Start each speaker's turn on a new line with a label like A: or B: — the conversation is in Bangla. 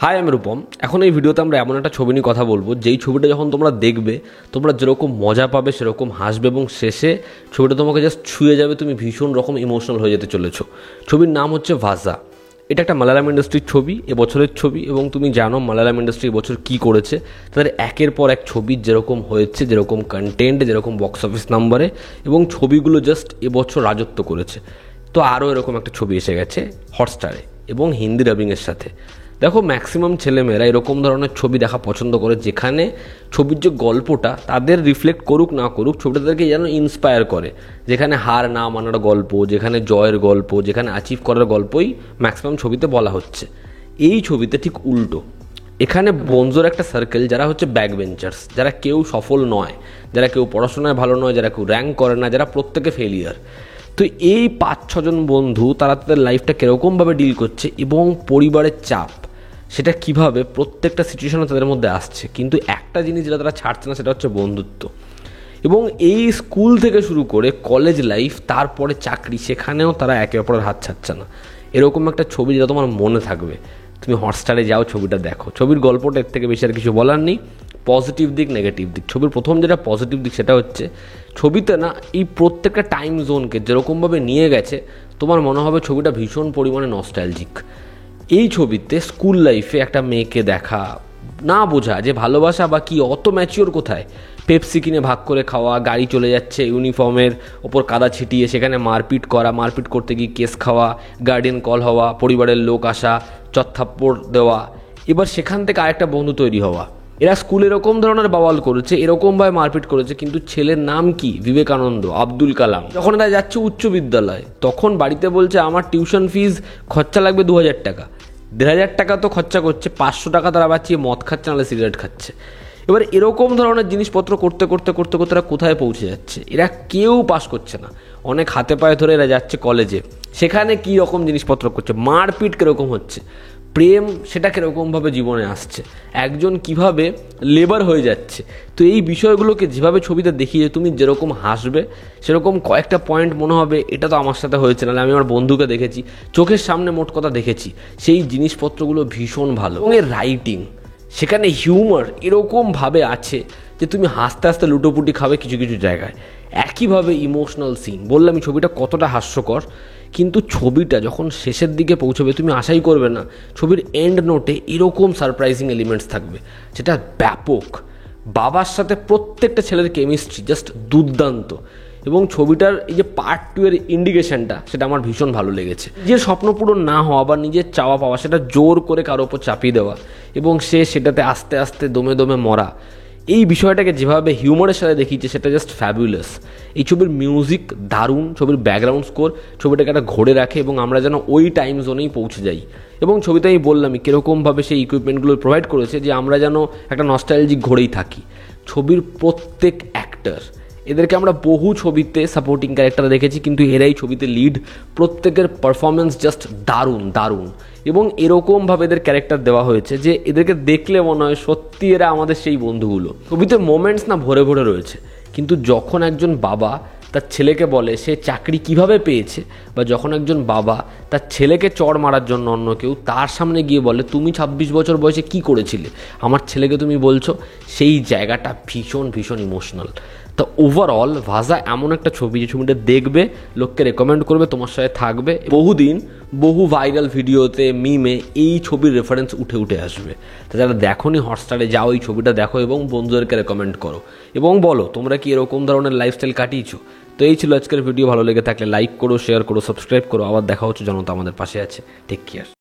A: হাই আমি রূপম। এখন এই ভিডিওতে আমরা এমন একটা ছবি নিয়ে কথা বলবো যেই ছবিটা যখন তোমরা দেখবে তোমরা যেরকম মজা পাবে সেরকম হাসবে এবং শেষে ছবিটা তোমাকে জাস্ট ছুঁয়ে যাবে, তুমি ভীষণ রকম ইমোশনাল হয়ে যেতে চলেছো। ছবির নাম হচ্ছে ভাজা। এটা একটা মালায়ালাম ইন্ডাস্ট্রির ছবি, এবছরের ছবি, এবং তুমি জানো মালায়ালাম ইন্ডাস্ট্রি এবছর কী করেছে। তাদের একের পর এক ছবি যেরকম হয়েছে, যেরকম কন্টেন্ট, যেরকম বক্স অফিস নাম্বারে, এবং ছবিগুলো জাস্ট এবছর রাজত্ব করেছে। তো আরও এরকম একটা ছবি এসে গেছে হটস্টারে এবং হিন্দি ডাবিংয়ের সাথে। দেখো, ম্যাক্সিমাম ছেলেমেয়েরা এরকম ধরনের ছবি দেখা পছন্দ করে যেখানে ছবির যে গল্পটা তাদের রিফ্লেক্ট করুক না করুক, ছবিটা তাদেরকে যেন ইন্সপায়ার করে, যেখানে হার না মানার গল্প, যেখানে জয়ের গল্প, যেখানে অ্যাচিভ করার গল্পই ম্যাক্সিমাম ছবিতে বলা হচ্ছে। এই ছবিতে ঠিক উল্টো। এখানে বন্ধুর একটা সার্কেল যারা হচ্ছে ব্যাক বেঞ্চার্স, যারা কেউ সফল নয়, যারা কেউ পড়াশোনায় ভালো নয়, যারা কেউ র্যাঙ্ক করে না, যারা প্রত্যেকে ফেলিয়ার। তো এই 5-6 জন বন্ধু তারা তাদের লাইফটা কীরকমভাবে ডিল করছে এবং পরিবারের চাপ সেটা কিভাবে প্রত্যেকটা সিচুয়েশনে তাদের মধ্যে আসছে, কিন্তু একটা জিনিস যেটা তারা ছাড়ছে না সেটা হচ্ছে বন্ধুত্ব। এবং এই স্কুল থেকে শুরু করে কলেজ লাইফ, তারপরে চাকরি, সেখানেও তারা একে অপরের হাত ছাড়ছে না। এরকম একটা ছবি যেটা তোমার মনে থাকবে, তুমি হটস্টারে যাও, ছবিটা দেখো। ছবির গল্পটা এর থেকে বেশি আর কিছু বলার নেই। পজিটিভ দিক, নেগেটিভ দিক। ছবির প্রথম যেটা পজিটিভ দিক সেটা হচ্ছে ছবিতে না এই প্রত্যেকটা টাইম জোনকে যেরকমভাবে নিয়ে গেছে তোমার মনে হবে ছবিটা ভীষণ পরিমাণে নস্টালজিক। এই ছবিতে স্কুল লাইফে একটা মেয়েকে দেখা, না বোঝা যে ভালোবাসা বা কি, অত ম্যাচিওর কোথায়, পেপসি কিনে ভাগ করে খাওয়া, গাড়ি চলে যাচ্ছে, ইউনিফর্মের ওপর কাদা ছিটিয়ে সেখানে মারপিট করা, মারপিট করতে গিয়ে কেস খাওয়া, গার্ডিয়ান কল হওয়া, পরিবারের লোক আসা, চত্থাপ্পড় দেওয়া, এবার সেখান থেকে আরেকটা বন্ধু তৈরি হওয়া। এরা স্কুলে এরকম ধরনের বাওয়াল করেছে, এরকমভাবে মারপিট করেছে, কিন্তু ছেলের নাম কি? বিবেকানন্দ, আব্দুল কালাম। যখন এরা যাচ্ছে উচ্চ বিদ্যালয় তখন বাড়িতে বলছে আমার টিউশন ফিস খরচা লাগবে 2000 টাকা। 1500 টাকা তো খরচা করছে, 500 টাকা তারা বাঁচিয়ে মদ খাচ্ছে, নাহলে সিগারেট খাচ্ছে। এবার এরকম ধরনের জিনিসপত্র করতে করতে করতে করতে এরা কোথায় পৌঁছে যাচ্ছে? এরা কেউ পাস করছে না। অনেক হাতে পায়ে ধরে এরা যাচ্ছে কলেজে, সেখানে কী রকম জিনিসপত্র করছে, মারপিট কীরকম হচ্ছে, প্রেম সেটা কীরকমভাবে জীবনে আসছে, একজন কিভাবে লেবার হয়ে যাচ্ছে। তো এই বিষয়গুলোকে যেভাবে ছবিতে দেখিয়ে তুমি যেরকম হাসবে, সেরকম কয়েকটা পয়েন্ট মনে হবে এটা তো আমার সাথে হয়েছে, নাহলে আমি আমার বন্ধুকে দেখেছি, চোখের সামনে মোট কথা দেখেছি। সেই জিনিসপত্রগুলো ভীষণ ভালো। এবং এর রাইটিং, সেখানে হিউমার এরকমভাবে আছে যে তুমি হাসতে হাসতে লুটোপুটি খাবে কিছু কিছু জায়গায়। একইভাবে ইমোশনাল সিন, বললাম এই ছবিটা কতটা হাস্যকর, কিন্তু ছবিটা যখন শেষের দিকে পৌঁছবে তুমি আশাই করবে না ছবির এন্ড নোটে এরকম সারপ্রাইজিং এলিমেন্টস থাকবে, যেটা ব্যাপক। বাবার সাথে প্রত্যেকটা ছেলের কেমিস্ট্রি জাস্ট দুর্দান্ত। এবং ছবিটার এই যে পার্ট 2 এর ইন্ডিকেশনটা, সেটা আমার ভীষণ ভালো লেগেছে। নিজের স্বপ্ন পূরণ না হওয়া বা নিজের চাওয়া পাওয়া সেটা জোর করে কারো ওপর চাপিয়ে দেওয়া এবং সে সেটাতে আস্তে আস্তে দমে দমে মরা, এই বিষয়টাকে যেভাবে হিউমারের সাথে দেখিয়েছে সেটা জাস্ট ফ্যাবুলাস। এই ছবির মিউজিক দারুণ, ছবির ব্যাকগ্রাউন্ড স্কোর ছবিটাকে একটা ঘোরে রাখে এবং আমরা যেন ওই টাইম জোনেই পৌঁছে যাই। এবং ছবিতে আমি বললামই কীরকমভাবে সেই ইকুইপমেন্টগুলো প্রোভাইড করেছে যে আমরা যেন একটা নস্টালজিক ঘোরেই থাকি। ছবির প্রত্যেক অ্যাক্টর, এদেরকে আমরা বহু ছবিতে সাপোর্টিং ক্যারেক্টার দেখেছি, কিন্তু এরাই ছবিতে লিড। প্রত্যেকের পারফরমেন্স জাস্ট দারুণ দারুণ। এবং এরকমভাবে এদের ক্যারেক্টার দেওয়া হয়েছে যে এদেরকে দেখলে মনে হয় সত্যি এরা আমাদের সেই বন্ধুগুলো। ছবিতে মোমেন্টস না ভরে ভরে রয়েছে, কিন্তু যখন একজন বাবা তার ছেলেকে বলে সে চাকরি কিভাবে পেয়েছে, বা যখন একজন বাবা তার ছেলেকে চড় মারার জন্য অন্য কেউ তার সামনে গিয়ে বলে তুমি 26 বছর বয়সে কি করেছিলে আমার ছেলেকে তুমি বলছো, সেই জায়গাটা ভীষণ ভীষণ ইমোশনাল। তো ওভারঅল ভাজা এমন একটা ছবি যে ছবিটা দেখবে, লোককে রেকমেন্ড করবে, তোমার সাথে থাকবে বহুদিন। বহু ভাইরাল ভিডিওতে, মিমে এই ছবির রেফারেন্স উঠে উঠে আসবে। তা যারা দেখোনি হটস্টারে যাও, এই ছবিটা দেখো এবং বন্ধুদেরকে রেকমেন্ড করো এবং বলো তোমরা কি এরকম ধরনের লাইফস্টাইল কাটিয়েছো। তো এই ছিল আজকের ভিডিও। ভালো লেগে থাকলে লাইক করো, শেয়ার করো, সাবস্ক্রাইব করো। আবার দেখা হচ্ছে, জনতা আমাদের পাশে আছে। Take care.